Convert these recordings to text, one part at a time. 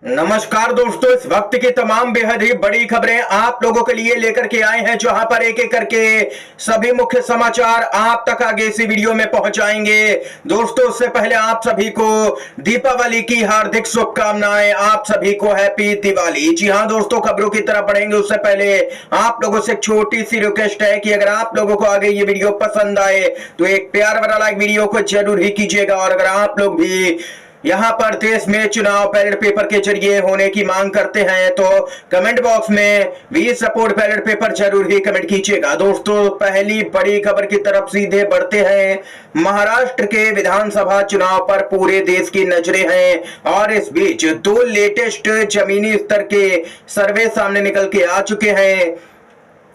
नमस्कार दोस्तों, इस वक्त की तमाम बेहद ही बड़ी खबरें आप लोगों के लिए लेकर के आए हैं, जहां पर एक एक करके सभी मुख्य समाचार आप तक आगे इसी वीडियो में पहुंचाएंगे। दोस्तों, उससे पहले आप सभी को दीपावली की हार्दिक शुभकामनाएं, आप सभी को हैप्पी दिवाली। जी हां दोस्तों, खबरों की तरफ बढ़ेंगे उससे पहले आप लोगों से एक छोटी सी रिक्वेस्ट है कि अगर आप लोगों को आगे ये वीडियो पसंद आए तो एक प्यार भरा लाइक वीडियो को जरूर ही कीजिएगा। और अगर आप लोग भी यहां पर देश में चुनाव बैलेट पेपर के जरिए होने की मांग करते हैं तो कमेंट बॉक्स में वी सपोर्ट बैलेट पेपर जरूर ही कमेंट कीजिएगा। दोस्तों, पहली बड़ी खबर की तरफ सीधे बढ़ते हैं। महाराष्ट्र के विधानसभा चुनाव पर पूरे देश की नजरें हैं और इस बीच दो लेटेस्ट जमीनी स्तर के सर्वे सामने निकल के आ चुके हैं।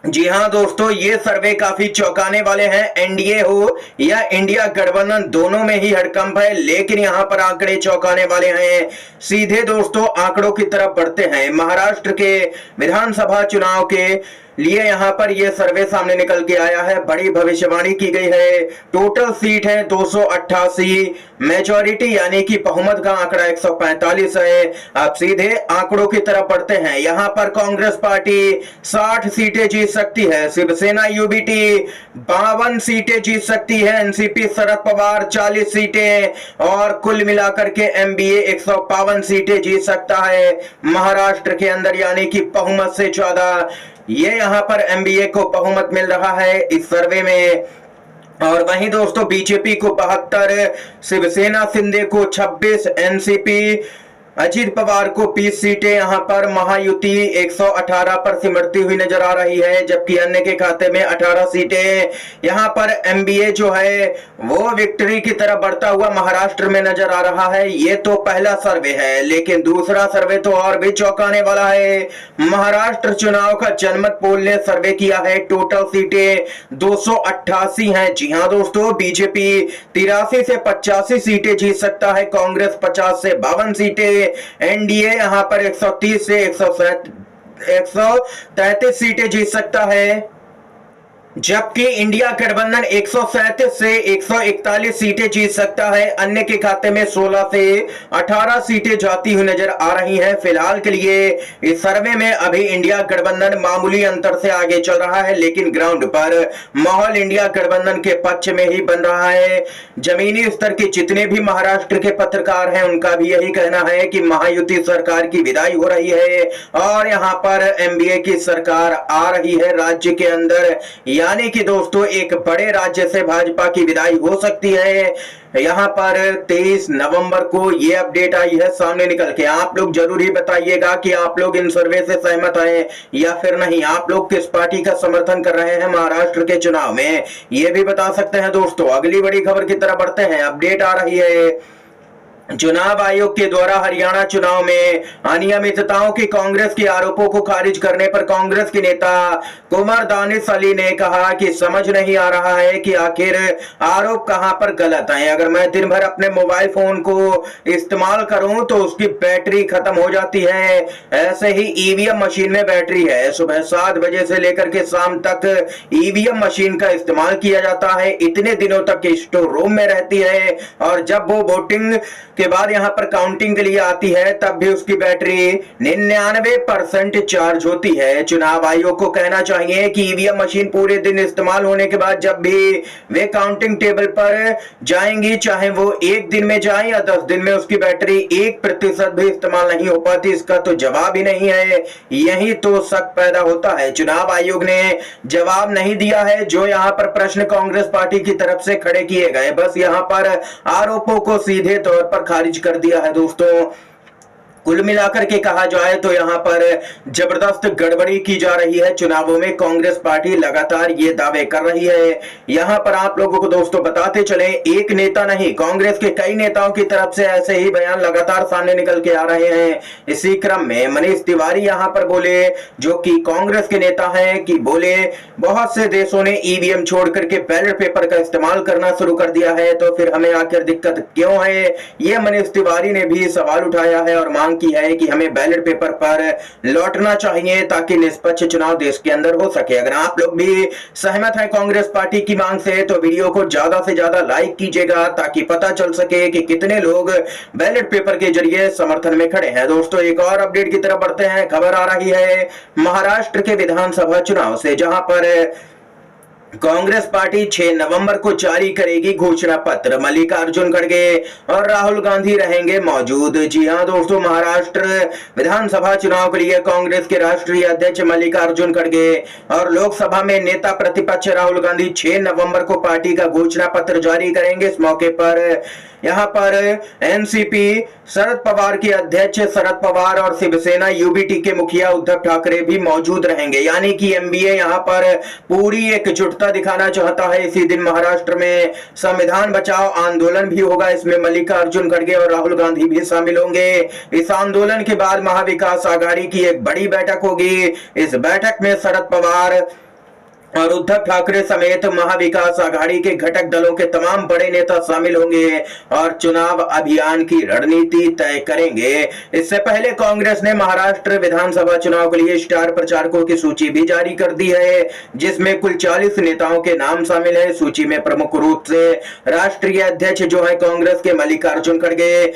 जी हां दोस्तों, ये सर्वे काफी चौंकाने वाले हैं। एनडीए हो या इंडिया गठबंधन, दोनों में ही हड़कंप है, लेकिन यहां पर आंकड़े चौंकाने वाले हैं। सीधे दोस्तों आंकड़ों की तरफ बढ़ते हैं। महाराष्ट्र के विधानसभा चुनाव के लिए यहां पर यह सर्वे सामने निकल के आया है। बड़ी भविष्यवाणी की गई है। टोटल सीट है 288, मेजॉरिटी यानी कि बहुमत का आंकड़ा 145 है। अब सीधे आंकड़ों की तरफ बढ़ते हैं। यहां पर कांग्रेस पार्टी 60 सीटें जीत सकती है, शिवसेना यूबीटी 52 सीटें जीत सकती है, एनसीपी शरद पवार 40 सीटें और कुल मिलाकर के एमबीए 152 सीटें जीत सकता है महाराष्ट्र के अंदर, यानी कि बहुमत से ज्यादा ये यहां पर एमबीए को बहुमत मिल रहा है इस सर्वे में। और वहीं दोस्तों बीजेपी को 72, शिवसेना शिंदे को 26, एनसीपी अजीत पवार को 20 सीटें, यहां पर महायुति 118 पर सिमटती हुई नजर आ रही है, जबकि अन्य के खाते में 18 सीटें। यहां पर एमबीए जो है वो विक्ट्री की तरफ बढ़ता हुआ महाराष्ट्र में नजर आ रहा है। ये तो पहला सर्वे है, लेकिन दूसरा सर्वे तो और भी चौंकाने वाला है। महाराष्ट्र चुनाव का जनमत पोल ने सर्वे किया है। टोटल सीटें 288 हैं। जी हां दोस्तों, बीजेपी 83 से 85 सीटें जीत सकता है, कांग्रेस 50 से 52 सीटें, एनडीए यहां पर 130 से 133 सीटें जीत सकता है, जबकि इंडिया गठबंधन 137 से 141 सीटें जीत सकता है। अन्य के खाते में 16 से 18 सीटें जाती हुई नजर आ रही हैं। फिलहाल के लिए इस सर्वे में अभी इंडिया गठबंधन मामूली अंतर से आगे चल रहा है, लेकिन ग्राउंड पर माहौल इंडिया गठबंधन के पक्ष में ही बन रहा है। जमीनी स्तर के जितने भी महाराष्ट्र के पत्रकार हैं उनका भी यही कहना है कि महायुति सरकार की विदाई हो रही है और यहां पर एमबीए की सरकार आ रही है राज्य के अंदर, यानी कि दोस्तों एक बड़े राज्य से भाजपा की विदाई हो सकती है। यहां पर 23 नवंबर को यह अपडेट आई है सामने निकल के। आप लोग जरूर ही बताइएगा कि आप लोग इन सर्वे से सहमत हैं या फिर नहीं। आप लोग किस पार्टी का समर्थन कर रहे हैं महाराष्ट्र के चुनाव में, यह भी बता सकते हैं। दोस्तों, अगली बड़ी खबर की तरफ बढ़ते हैं। अपडेट आ रही है चुनाव आयोग के द्वारा हरियाणा चुनाव में अनियमितताओं की कांग्रेस के आरोपों को खारिज करने पर कांग्रेस के नेता कुमार दानिश अली ने कहा कि समझ नहीं आ रहा है कि आखिर आरोप कहां पर गलत है। अगर मैं दिन भर अपने मोबाइल फोन को इस्तेमाल करूं तो उसकी बैटरी खत्म हो जाती है, ऐसे ही ईवीएम मशीन में बैटरी है। सुबह 7 बजे से लेकर के शाम तक ईवीएम मशीन का इस्तेमाल किया जाता है, इतने दिनों तक स्टोर रूम में रहती है और जब वो वोटिंग के बाद यहां पर काउंटिंग के लिए आती है तब भी उसकी बैटरी 99% चार्ज होती है। चुनाव आयोग को कहना चाहिए कि ईवीएम मशीन पूरे दिन इस्तेमाल होने के बाद जब भी वे काउंटिंग टेबल पर जाएंगी, चाहे वो एक दिन में जाए या 10 दिन में, उसकी बैटरी 1% भी इस्तेमाल नहीं हो पाती। इसका तो जवाब ही नहीं है, यही तो शक पैदा होता है। चुनाव आयोग ने जवाब नहीं दिया है जो यहां पर प्रश्न कांग्रेस पार्टी की तरफ से खड़े किए गए, बस यहां पर आरोपों को सीधे तौर पर खारिज कर दिया है। दोस्तों, कुल मिलाकर के कहा जाए तो यहां पर जबरदस्त गड़बड़ी की जा रही है चुनावों में। कांग्रेस पार्टी लगातार ये दावे कर रही है। यहां पर आप लोगों को दोस्तों बताते चलें, एक नेता नहीं, कांग्रेस के कई नेताओं की तरफ से ऐसे ही बयान लगातार सामने निकल के आ रहे हैं। इसी क्रम में मनीष तिवारी यहां पर बोले, जो कि कांग्रेस के नेता हैं, कि बोले बहुत से देशों ने ईवीएम छोड़ करके बैलेट पेपर का इस्तेमाल करना शुरू कर दिया है, तो फिर हमें आखिर दिक्कत क्यों है। ये मनीष तिवारी ने भी सवाल उठाया है और मांग मांग की है कि हमें बैलेट पेपर पर लौटना चाहिए ताकि निष्पक्ष चुनाव देश के अंदर हो सके। अगर आप लोग भी सहमत हैं कांग्रेस पार्टी की मांग से तो वीडियो को ज्यादा से ज्यादा लाइक कीजिएगा ताकि पता चल सके कि कितने लोग बैलेट पेपर के जरिए समर्थन में खड़े हैं। दोस्तों एक और अपडेट की तरफ बढ़ते हैं। खबर आ रही है महाराष्ट्र के विधानसभा चुनाव से, जहां पर कांग्रेस पार्टी 6 नवंबर को जारी करेगी घोषणा पत्र। मल्लिकार्जुन खड़गे और राहुल गांधी रहेंगे मौजूद। जी हां दोस्तों, महाराष्ट्र विधानसभा चुनाव के लिए कांग्रेस के राष्ट्रीय अध्यक्ष मल्लिकार्जुन खड़गे और लोकसभा में नेता प्रतिपक्ष राहुल गांधी 6 नवंबर को पार्टी का घोषणा पत्र जारी करेंगे। इस मौके पर यहां पर एनसीपी शरद पवार के अध्यक्ष शरद पवार और शिवसेना यूबीटी के मुखिया उद्धव ठाकरे भी मौजूद रहेंगे। यानी कि एमबीए यहां पर पूरी एकजुटता दिखाना चाहता है। इसी दिन महाराष्ट्र में संविधान बचाओ आंदोलन भी होगा। इसमें मल्लिकार्जुन खड़गे और राहुल गांधी भी शामिल होंगे। इस आंदोलन के बाद महाविकास आघाड़ी की एक बड़ी बैठक होगी। इस बैठक में शरद पवार और उद्धव ठाकरे समेत महाविकास आघाड़ी के घटक दलों के तमाम बड़े नेता शामिल होंगे और चुनाव अभियान की रणनीति तय करेंगे। इससे पहले कांग्रेस ने महाराष्ट्र विधानसभा चुनाव के लिए स्टार प्रचारकों की सूची भी जारी कर दी है, जिसमें कुल 40 नेताओं के नाम शामिल है। सूची में प्रमुख रूप से राष्ट्रीय अध्यक्ष जो है कांग्रेस के मल्लिकार्जुन खड़गे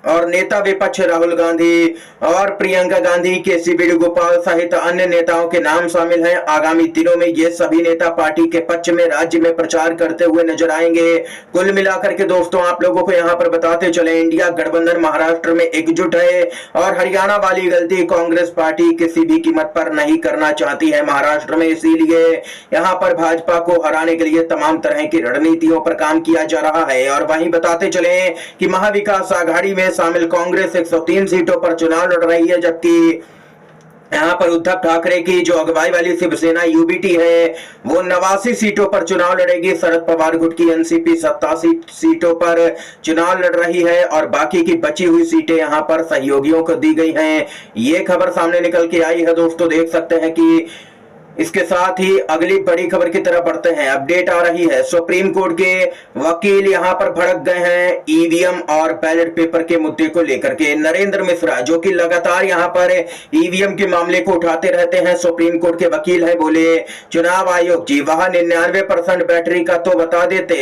और नेता विपक्ष राहुल गांधी और प्रियंका गांधी, केसी वेणुगोपाल सहित अन्य नेताओं के नाम शामिल हैं। आगामी दिनों में ये सभी नेता पार्टी के पक्ष में राज्य में प्रचार करते हुए नजर आएंगे। कुल मिलाकर के दोस्तों आप लोगों को यहाँ पर बताते चले, इंडिया गठबंधन महाराष्ट्र में एकजुट है और हरियाणा वाली गलती कांग्रेस पार्टी किसी भी कीमत पर नहीं करना चाहती है महाराष्ट्र में। इसीलिए यहाँ पर भाजपा को हराने के लिए तमाम तरह की रणनीतियों पर काम किया जा रहा है। और वहीं बताते चले कि महाविकास आघाड़ी में शामिल कांग्रेस 103 सीटों पर चुनाव लड़ रही है, जबकि यहाँ पर उद्धव ठाकरे की जो अगुवाई वाली शिवसेना यूबीटी है वो 89 सीटों पर चुनाव लड़ेगी। शरद पवार गुट की एनसीपी 87 सीटों पर चुनाव लड़ रही है और बाकी की बची हुई सीटें यहाँ पर सहयोगियों को दी गई हैं। ये खबर सामने निकल के आई है दोस्तों, देख सकते हैं कि इसके साथ ही अगली बड़ी खबर की तरफ बढ़ते हैं। अपडेट आ रही है, सुप्रीम कोर्ट के वकील यहां पर भड़क गए हैं ईवीएम और बैलेट पेपर के मुद्दे को लेकर के। नरेंद्र मिश्रा जो कि लगातार यहां पर ईवीएम के मामले को उठाते रहते हैं, सुप्रीम कोर्ट के वकील हैं, बोले चुनाव आयोग जी वहां 99% बैटरी का तो बता देते,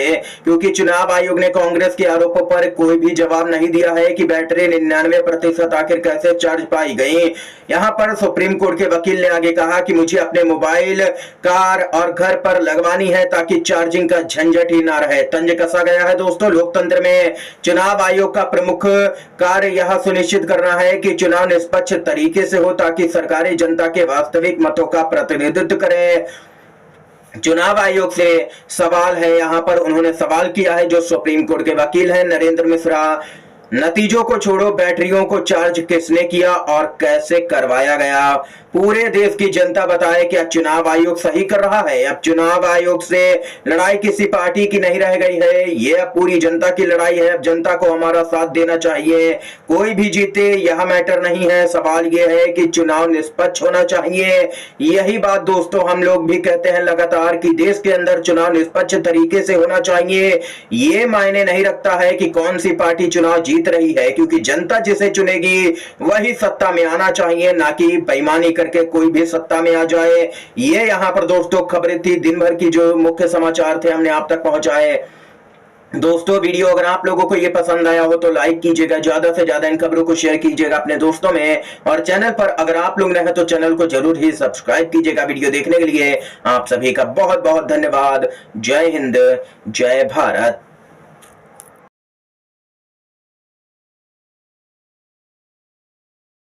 क्योंकि चुनाव आयोग ने कांग्रेस के आरोपों पर कोई भी जवाब नहीं दिया है कि बैटरी 99% आखिर कैसे चार्ज पाई गई। यहां पर सुप्रीम कोर्ट के वकील ने आगे कहा कि मुझे अपने मोबाइल, कार और घर पर लगवानी है ताकि चार्जिंग का झंझट ही ना रहे। तंज कसा गया है दोस्तों। लोकतंत्र में चुनाव आयोग का प्रमुख कार्य यह सुनिश्चित करना है कि चुनाव निष्पक्ष तरीके से हो ताकि सरकारें जनता के वास्तविक मतों का प्रतिनिधित्व करें। चुनाव आयोग से सवाल है, यहां पर उन्होंने सवाल किया है जो सुप्रीम कोर्ट के वकील हैं नरेंद्र मिश्रा, नतीजों को छोड़ो, बैटरियों को चार्ज किसने किया और कैसे करवाया गया? पूरे देश की जनता बताए कि अब चुनाव आयोग सही कर रहा है। अब चुनाव आयोग से लड़ाई किसी पार्टी की नहीं रह गई है, ये अब पूरी जनता की लड़ाई है। अब जनता को हमारा साथ देना चाहिए, कोई भी जीते यह मैटर नहीं है। सवाल ये है कि चुनाव निष्पक्ष होना चाहिए। यही बात दोस्तों हम लोग भी कहते हैं लगातार कि देश के अंदर चुनाव निष्पक्ष तरीके से होना चाहिए। ये मायने नहीं रखता है कि कौन सी पार्टी चुनाव जीत रही है, क्योंकि जनता जिसे चुनेगी वही सत्ता में आना चाहिए, ना कि बेईमानी करके कोई भी सत्ता में आ जाए। ये यहां पर दोस्तों खबरें थी, दिन भर की जो मुख्य समाचार थे हमने आप तक पहुंचाए। दोस्तों वीडियो अगर आप लोगों को ये पसंद आया हो तो लाइक कीजिएगा, ज्यादा से ज्यादा इन खबरों को शेयर कीजिएगा अपने दोस्तों में, और चैनल पर अगर आप लोग नए हैं तो चैनल को जरूर ही सब्सक्राइब कीजिएगा। वीडियो देखने के लिए आप सभी का बहुत बहुत धन्यवाद। जय हिंद, जय भारत।